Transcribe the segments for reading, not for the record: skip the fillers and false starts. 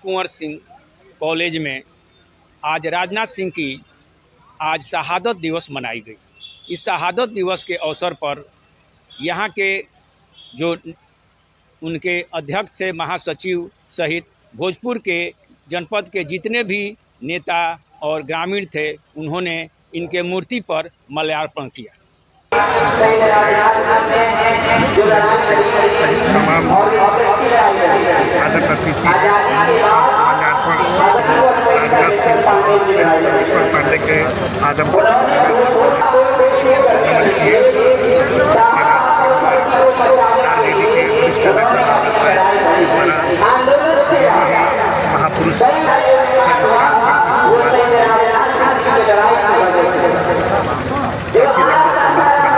Kunwar Singh college में आज राजनाथ सिंह की आज शहादत दिवस मनाई गई। इस शहादत दिवस के अवसर पर यहाँ के जो उनके अध्यक्ष से महासचिव सहित भोजपुर के जनपद के जितने भी नेता और ग्रामीण थे, उन्होंने इनके मूर्ति पर माल्यार्पण किया। तमाम आदर अतिथि माल्यार्पण राजनाथ सिंह पांडे के आदमपुर महापुरुष और बड़ा समाज का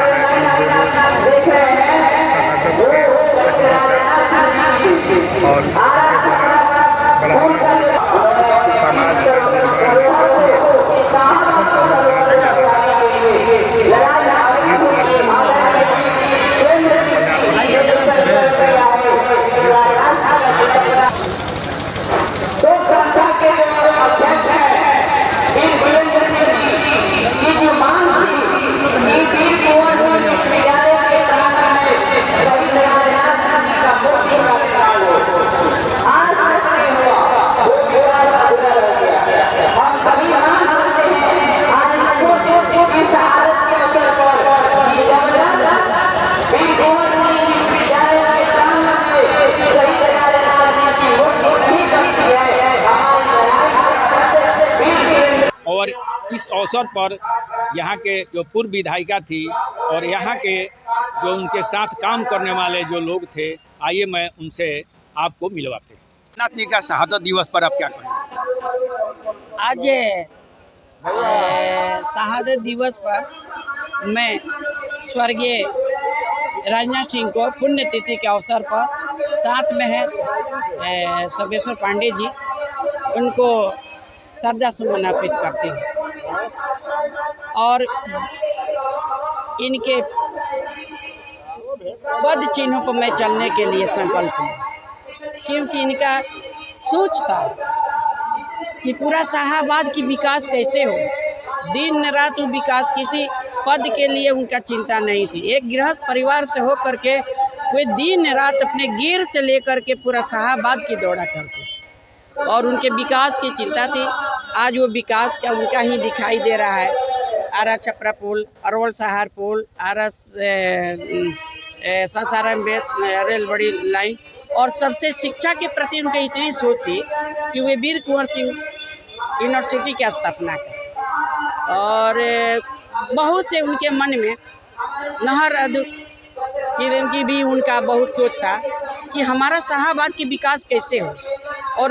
और इस अवसर पर यहाँ के जो पूर्व विधायिका थी और यहाँ के जो उनके साथ काम करने वाले जो लोग थे, आइए मैं उनसे आपको मिलवाते हैं। राजनाथ जी का शहादत दिवस पर आप क्या कहेंगे? आज शहादत दिवस पर मैं स्वर्गीय राजनाथ सिंह को पुण्यतिथि के अवसर पर साथ में है सर्वेश्वर पांडे जी, उनको श्रद्धा सुमन अर्पित करती हूँ और इनके पद चिन्हों पर मैं चलने के लिए संकल्प हूँ, क्योंकि इनका सोच था कि पूरा शाहाबाद की विकास कैसे हो। दिन रात वो विकास, किसी पद के लिए उनका चिंता नहीं थी। एक गृहस्थ परिवार से हो करके वे दिन रात अपने गिर से लेकर के पूरा शाहाबाद की दौड़ा करते थे और उनके विकास की चिंता थी। आज वो विकास का उनका ही दिखाई दे रहा है। आरा छपरा पुल, अरवल सहार पुल, आरा सासाराम रेल बड़ी लाइन, और सबसे शिक्षा के प्रति उनकी इतनी सोच थी कि वे वीर कुंवर सिंह यूनिवर्सिटी की स्थापना करें। और बहुत से उनके मन में नहर किरण की भी उनका बहुत सोच था कि हमारा शाहाबाद की विकास कैसे हो, और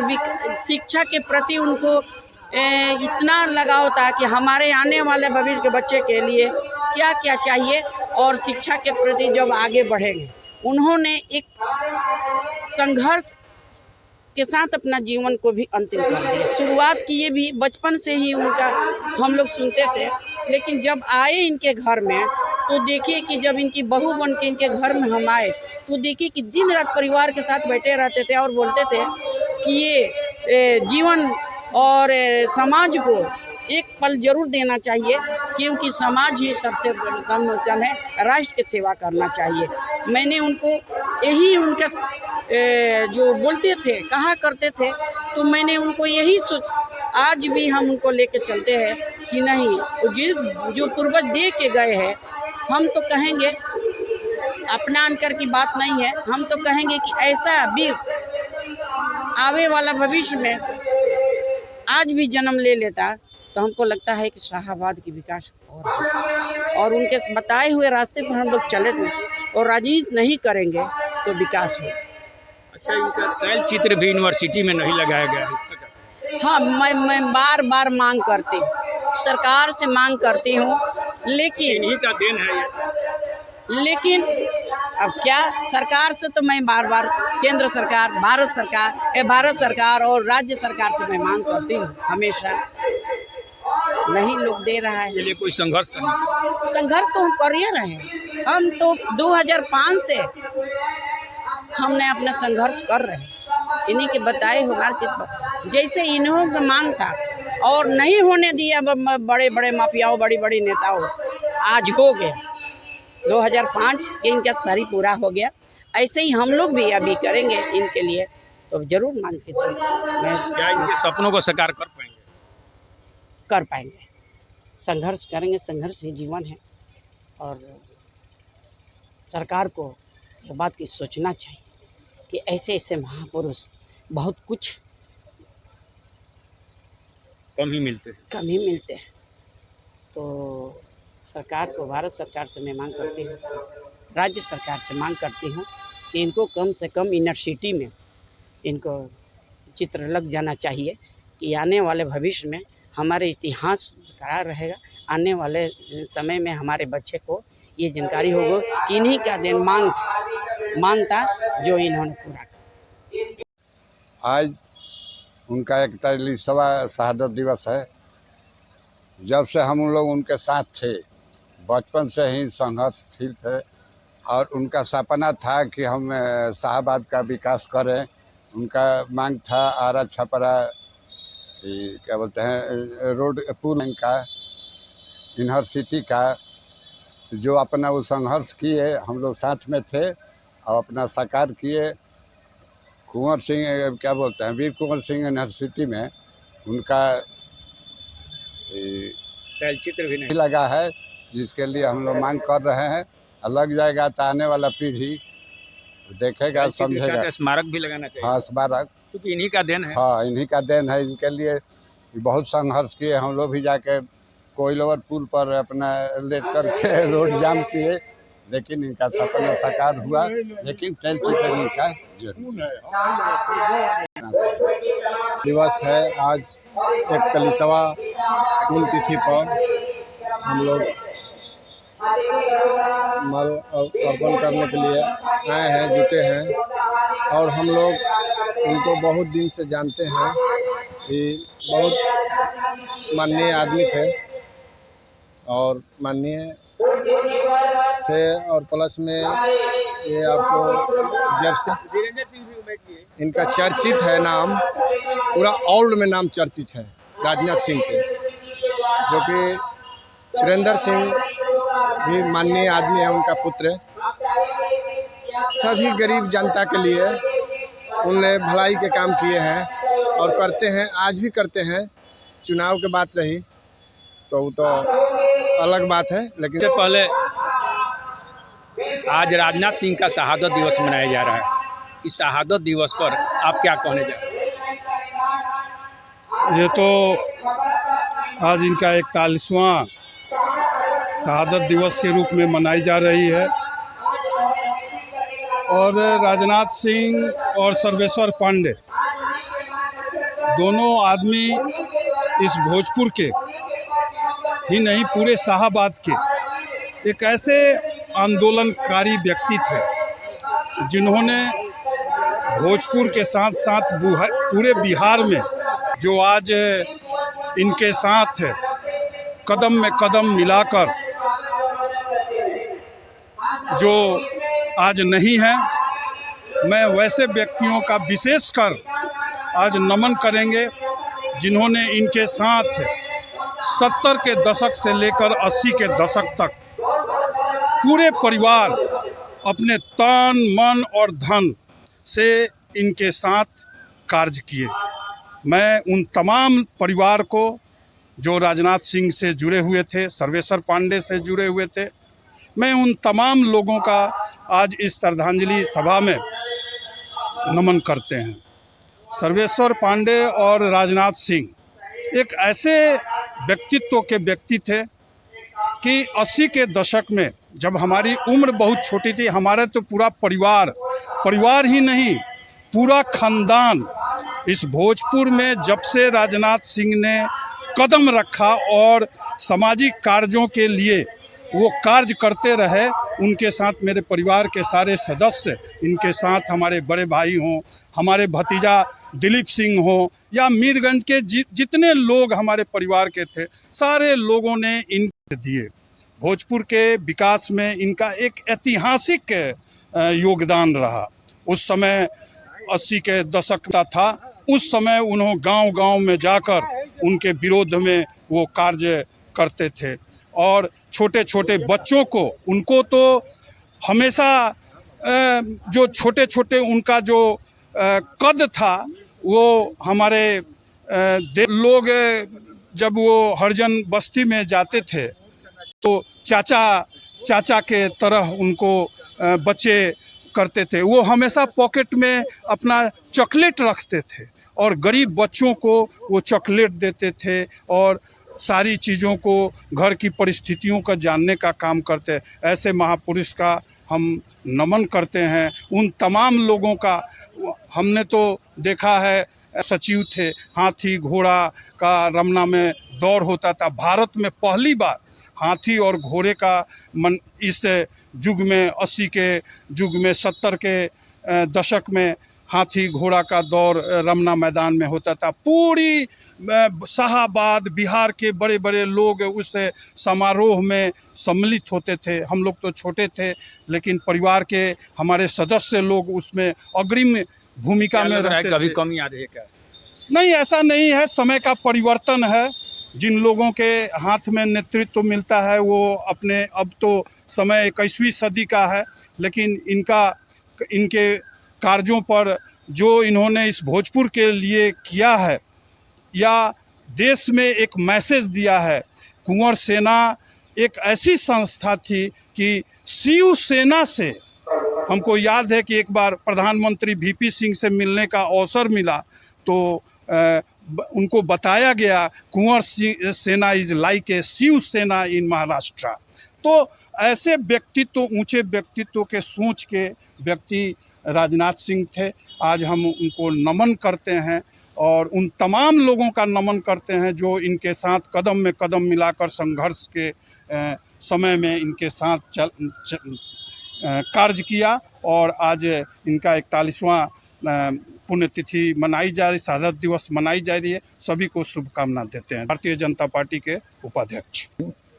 शिक्षा के प्रति उनको इतना लगाव था कि हमारे आने वाले भविष्य के बच्चे के लिए क्या क्या चाहिए और शिक्षा के प्रति जब आगे बढ़ेंगे। उन्होंने एक संघर्ष के साथ अपना जीवन को भी अंतिम कर दिया। शुरुआत किए भी बचपन से ही उनका हम लोग सुनते थे, लेकिन जब आए इनके घर में तो देखिए कि जब इनकी बहू बन के इनके घर में हम आए तो देखिए कि दिन रात परिवार के साथ बैठे रहते थे और बोलते थे कि ये जीवन और समाज को एक पल जरूर देना चाहिए, क्योंकि समाज ही सबसे उत्तम है, राष्ट्र की सेवा करना चाहिए। मैंने उनको यही उनका जो बोलते थे, कहा करते थे, तो मैंने उनको यही आज भी हम उनको लेके चलते हैं कि नहीं, जो पूर्वज दे के गए हैं, हम तो कहेंगे अपना अंकर की बात नहीं है, हम तो कहेंगे कि ऐसा वीर आवे वाला भविष्य में आज भी जन्म ले लेता तो हमको लगता है कि शाहाबाद की विकास और उनके बताए हुए रास्ते पर हम लोग चले और राजनीति नहीं करेंगे तो विकास हो। अच्छा, इनका तैल चित्र भी यूनिवर्सिटी में नहीं लगाया गया है? हाँ, मैं बार बार मांग करती हूँ, सरकार से मांग करती हूँ, लेकिन इन्हीं का देन है ये। लेकिन अब क्या, सरकार से तो मैं बार बार केंद्र सरकार, भारत सरकार और राज्य सरकार से मैं मांग करती हूँ, हमेशा नहीं लोग दे रहा है। इसके लिए कोई संघर्ष करना? संघर्ष तो हम कर ही रहे हैं। हम तो 2005 से हमने अपना संघर्ष कर रहे हैं, इन्हीं के बताए हुए जैसे इन्हों का मांग था और नहीं होने दिया बड़े बड़े माफियाओं बड़ी बड़ी नेताओं, आज हो गया 2005 के इनका सारी पूरा हो गया। ऐसे ही हम लोग भी अभी करेंगे इनके लिए, तो जरूर मांग के तो क्या इनके सपनों को साकार कर पाएंगे? कर पाएंगे, संघर्ष करेंगे, संघर्ष ही जीवन है। और सरकार को ये बात की सोचना चाहिए कि ऐसे ऐसे महापुरुष बहुत कुछ कम ही मिलते हैं। हैं। तो सरकार को, भारत सरकार से मैं मांग करती हूँ, राज्य सरकार से मांग करती हूँ कि इनको कम से कम यूनिवर्सिटी में इनको चित्र लग जाना चाहिए कि आने वाले भविष्य में हमारे इतिहास बरकरार रहेगा। आने वाले समय में हमारे बच्चे को ये जानकारी होगी कि इन्हीं का दिन मांग था जो इन्होंने पूरा किया। आज उनका 41वां शहादत दिवस है। जब से हम लोग उनके साथ थे, बचपन से ही संघर्षशील थे और उनका सपना था कि हम शाहबाद का विकास करें। उनका मांग था आरा छपरा क्या बोलते हैं रोड पुल का, यूनिवर्सिटी का, जो अपना वो संघर्ष किए, हम लोग साथ में थे और अपना साकार किए। कुंवर सिंह क्या बोलते हैं वीर कुंवर सिंह यूनिवर्सिटी में उनका तैलचित्र भी नहीं लगा है, जिसके लिए हम लोग मांग कर रहे हैं। लग जाएगा तो आने वाला पीढ़ी देखेगा, समझेगा। स्मारक भी लगाना चाहिए। हाँ, स्मारक, क्योंकि इन्हीं का देन है। हाँ, इन्हीं का देन है। इनके लिए बहुत संघर्ष किए। हम लोग भी जाके कोइलवर पुल पर अपना लेट करके रोड जाम किए, लेकिन इनका सपना साकार हुआ। लेकिन तैलचित्र इनका दिवस है। आज 41वां पुण्यतिथि पर हम लोग मल अर्पण करने के लिए आए हैं, जुटे हैं। और हम लोग उनको बहुत दिन से जानते हैं कि बहुत माननीय आदमी थे और माननीय थे। और प्लस में ये आपको जब से इनका चर्चित है नाम, पूरा ऑल्ड में नाम चर्चित है राजनाथ सिंह के, जो कि सुरेंद्र सिंह भी माननीय आदमी है, उनका पुत्र। सभी गरीब जनता के लिए उन्होंने भलाई के काम किए हैं और करते हैं, आज भी करते हैं। चुनाव की बात रही तो वो तो अलग बात है, लेकिन इससे पहले आज राजनाथ सिंह का शहादत दिवस मनाया जा रहा है। इस शहादत दिवस पर आप क्या कहने जा रहे हैं? ये तो आज इनका 41वां शहादत दिवस के रूप में मनाई जा रही है। और राजनाथ सिंह और सर्वेश्वर पांडे दोनों आदमी इस भोजपुर के ही नहीं, पूरे शाहाबाद के एक ऐसे आंदोलनकारी व्यक्ति थे जिन्होंने भोजपुर के साथ साथ पूरे बिहार में जो आज इनके साथ कदम में कदम मिलाकर जो आज नहीं है, मैं वैसे व्यक्तियों का विशेषकर आज नमन करेंगे जिन्होंने इनके साथ 70 के दशक से लेकर 80 के दशक तक पूरे परिवार अपने तन मन और धन से इनके साथ कार्य किए। मैं उन तमाम परिवार को जो राजनाथ सिंह से जुड़े हुए थे, सर्वेश्वर पांडे से जुड़े हुए थे, मैं उन तमाम लोगों का आज इस श्रद्धांजलि सभा में नमन करते हैं। सर्वेश्वर पांडे और राजनाथ सिंह एक ऐसे व्यक्तित्व के व्यक्ति थे कि 80 के दशक में जब हमारी उम्र बहुत छोटी थी, हमारे तो पूरा परिवार ही नहीं, पूरा खानदान इस भोजपुर में जब से राजनाथ सिंह ने कदम रखा और सामाजिक कार्यों के लिए वो कार्य करते रहे, उनके साथ मेरे परिवार के सारे सदस्य, इनके साथ हमारे बड़े भाई हों, हमारे भतीजा दिलीप सिंह हो या मीरगंज के जितने लोग हमारे परिवार के थे, सारे लोगों ने इनके दिए। भोजपुर के विकास में इनका एक ऐतिहासिक योगदान रहा। उस समय 80 के दशक का था उस समय उन्होंने गांव-गांव में जाकर उनके विरोध में वो कार्य करते थे। और छोटे-छोटे बच्चों को, उनको तो हमेशा जो छोटे-छोटे उनका जो कद था, वो हमारे लोग जब वो हरिजन बस्ती में जाते थे तो चाचा के तरह उनको बच्चे करते थे। वो हमेशा पॉकेट में अपना चॉकलेट रखते थे और गरीब बच्चों को वो चॉकलेट देते थे और सारी चीज़ों को, घर की परिस्थितियों का जानने का काम करते। ऐसे महापुरुष का हम नमन करते हैं। उन तमाम लोगों का हमने तो देखा है, सचिव थे, हाथी घोड़ा का रमना में दौड़ होता था। भारत में पहली बार हाथी और घोड़े का इस युग में, 80 के युग में, 70 के दशक में हाथी घोड़ा का दौड़ रमना मैदान में होता था। पूरी शाहाबाद, बिहार के बड़े बड़े लोग उस समारोह में सम्मिलित होते थे। हम लोग तो छोटे थे, लेकिन परिवार के हमारे सदस्य लोग उसमें अग्रिम भूमिका में रहते थे। कभी कमी आ रही है क्या? नहीं, ऐसा नहीं है। समय का परिवर्तन है। जिन लोगों के हाथ में नेतृत्व मिलता है वो अपने, अब तो समय 21वीं सदी का है, लेकिन इनके कार्यों पर जो इन्होंने इस भोजपुर के लिए किया है या देश में एक मैसेज दिया है। कुंवर सेना एक ऐसी संस्था थी कि शिवसेना से, हमको याद है कि एक बार प्रधानमंत्री वीपी सिंह से मिलने का अवसर मिला तो उनको बताया गया कुंवर सेना इज लाइक ए शिवसेना इन महाराष्ट्र। तो ऐसे व्यक्तित्व, ऊंचे व्यक्तित्व के सोच के व्यक्ति राजनाथ सिंह थे। आज हम उनको नमन करते हैं और उन तमाम लोगों का नमन करते हैं जो इनके साथ कदम में कदम मिलाकर संघर्ष के समय में इनके साथ कार्य किया। और आज इनका 41वां पुण्यतिथि मनाई जा रही, शहादत दिवस मनाई जा रही है। सभी को शुभकामना देते हैं। भारतीय जनता पार्टी के उपाध्यक्ष,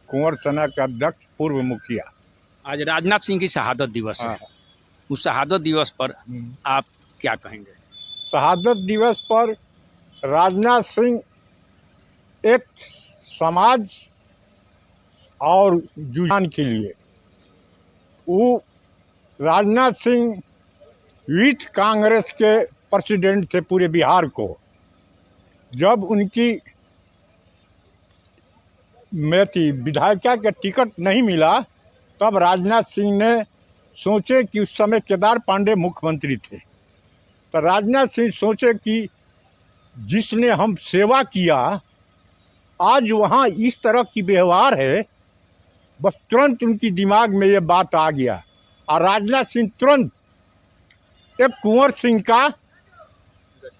कुंवर सेना के अध्यक्ष, पूर्व मुखिया। आज राजनाथ सिंह की शहादत दिवस है। उस शहादत दिवस पर आप क्या कहेंगे? शहादत दिवस पर राजनाथ सिंह एक समाज और जुझान के लिए, वो राजनाथ सिंह यूथ कांग्रेस के प्रेसिडेंट थे पूरे बिहार को। जब उनकी विधायिका के टिकट नहीं मिला तब राजनाथ सिंह ने सोचे कि उस समय केदार पांडे मुख्यमंत्री थे, तो राजनाथ सिंह सोचे कि जिसने हम सेवा किया, आज वहाँ इस तरह की व्यवहार है। बस तुरंत उनकी दिमाग में ये बात आ गया और राजनाथ सिंह तुरंत एक कुंवर सिंह का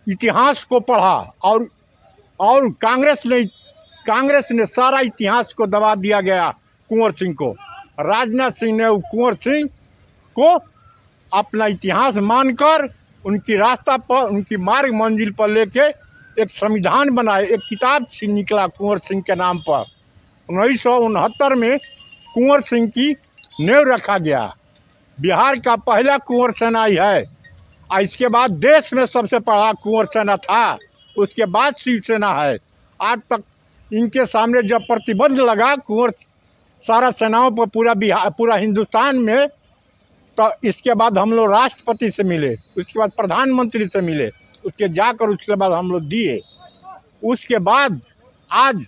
इतिहास को पढ़ा और कांग्रेस ने सारा इतिहास को दबा दिया गया कुंवर सिंह को। राजनाथ सिंह ने कुंवर सिंह को अपना इतिहास मानकर उनकी रास्ता पर, उनकी मार्ग मंजिल पर लेके एक संविधान बनाए। एक किताब निकला कुंवर सिंह के नाम पर। 1969 में कुंवर सिंह की नींव रखा गया। बिहार का पहला कुंवर सेना ही है और इसके बाद देश में सबसे बड़ा कुंवर सेना था, उसके बाद शिवसेना है। आज तक इनके सामने जब प्रतिबंध लगा कुंवर सारा सेनाओं पर पूरा हिंदुस्तान में, तो इसके बाद हम लोग राष्ट्रपति से मिले, उसके बाद प्रधानमंत्री से मिले, उसके बाद हम लोग दिए। उसके बाद आज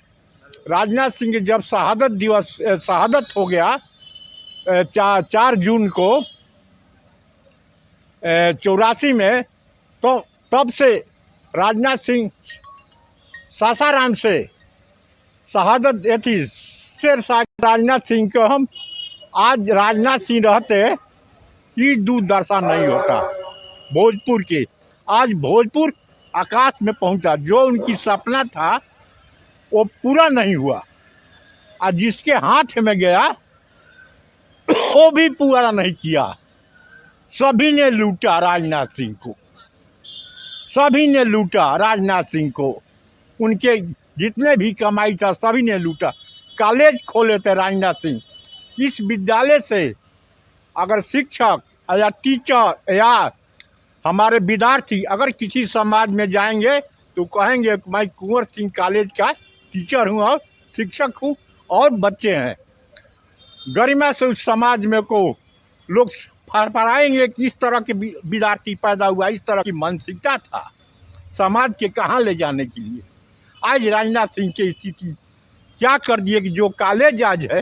राजनाथ सिंह की जब शहादत हो गया 4 जून को 84 में, तो तब से राजनाथ सिंह सासाराम से शहादत थी। शेरशाह राजनाथ सिंह को हम आज राजनाथ सिंह रहते ये दूरदर्शन नहीं होता भोजपुर के। आज भोजपुर आकाश में पहुंचा। जो उनकी सपना था वो पूरा नहीं हुआ और जिसके हाथ में गया वो भी पूरा नहीं किया। सभी ने लूटा राजनाथ सिंह को, सभी ने लूटा राजनाथ सिंह को। उनके जितने भी कमाई था सभी ने लूटा। कॉलेज खोले थे राजनाथ सिंह। इस विद्यालय से अगर शिक्षक या टीचर या हमारे विद्यार्थी अगर किसी समाज में जाएंगे तो कहेंगे कि मैं कुंवर सिंह कॉलेज का टीचर हूँ और शिक्षक हूँ और बच्चे हैं। गरिमा से उस समाज में को लोग फड़फड़ाएंगे कि इस तरह के विद्यार्थी पैदा हुआ, इस तरह की मानसिकता था समाज के कहाँ ले जाने के लिए। आज राजनाथ सिंह की स्थिति क्या कर दिए कि जो कॉलेज आज है